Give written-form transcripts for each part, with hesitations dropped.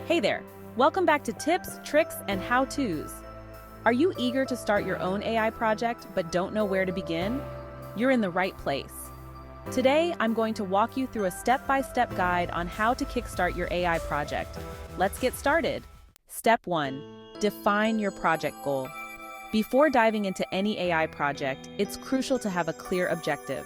Hey there! Welcome back to Tips, Tricks, and How-Tos. Are you eager to start your own AI project but don't know where to begin? You're in the right place. Today, I'm going to walk you through a step-by-step guide on how to kickstart your AI project. Let's get started. Step 1. Define your project goal. Before diving into any AI project, it's crucial to have a clear objective.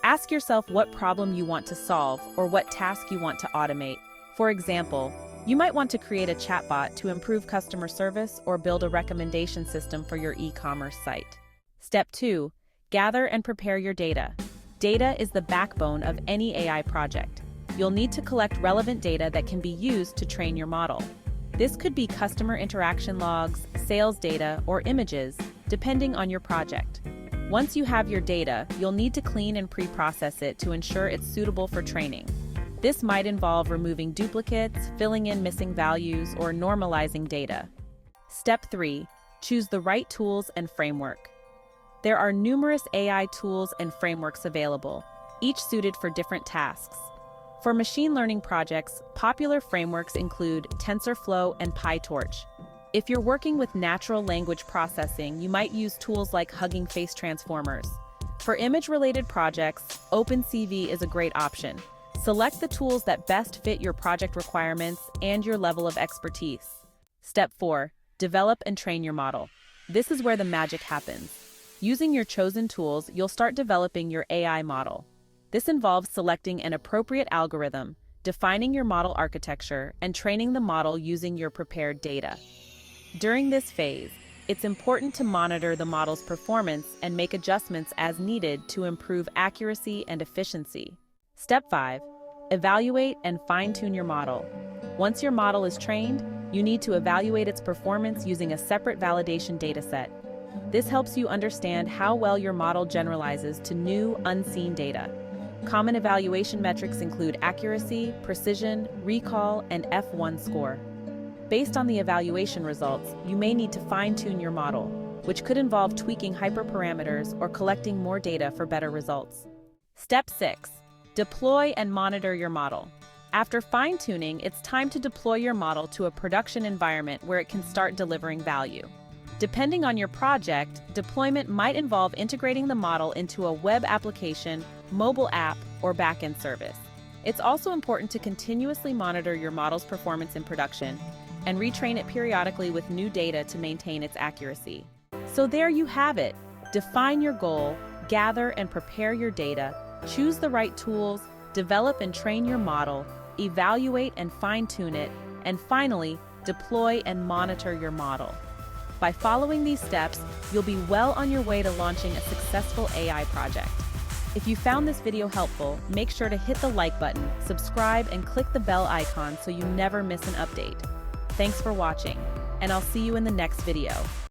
Ask yourself what problem you want to solve or what task you want to automate. For example, you might want to create a chatbot to improve customer service or build a recommendation system for your e-commerce site. Step 2. Gather and prepare your data. Data is the backbone of any AI project. You'll need to collect relevant data that can be used to train your model. This could be customer interaction logs, sales data, or images, depending on your project. Once you have your data, you'll need to clean and pre-process it to ensure it's suitable for training. This might involve removing duplicates, filling in missing values, or normalizing data. Step 3. Choose the right tools and framework. There are numerous AI tools and frameworks available, each suited for different tasks. For machine learning projects, popular frameworks include TensorFlow and PyTorch. If you're working with natural language processing, you might use tools like Hugging Face Transformers. For image-related projects, OpenCV is a great option. Select the tools that best fit your project requirements and your level of expertise. Step 4. Develop and train your model. This is where the magic happens. Using your chosen tools, you'll start developing your AI model. This involves selecting an appropriate algorithm, defining your model architecture, and training the model using your prepared data. During this phase, it's important to monitor the model's performance and make adjustments as needed to improve accuracy and efficiency. Step 5. Evaluate and fine-tune your model. Once your model is trained, you need to evaluate its performance using a separate validation dataset. This helps you understand how well your model generalizes to new, unseen data. Common evaluation metrics include accuracy, precision, recall, and F1 score. Based on the evaluation results, you may need to fine-tune your model, which could involve tweaking hyperparameters or collecting more data for better results. Step 6. Deploy and monitor your model. After fine-tuning, it's time to deploy your model to a production environment where it can start delivering value. Depending on your project, deployment might involve integrating the model into a web application, mobile app, or backend service. It's also important to continuously monitor your model's performance in production and retrain it periodically with new data to maintain its accuracy. So there you have it. Define your goal, gather and prepare your data, choose the right tools, develop and train your model, evaluate and fine-tune it, and finally, deploy and monitor your model. By following these steps, you'll be well on your way to launching a successful AI project. If you found this video helpful, make sure to hit the like button, subscribe, and click the bell icon so you never miss an update. Thanks for watching, and I'll see you in the next video.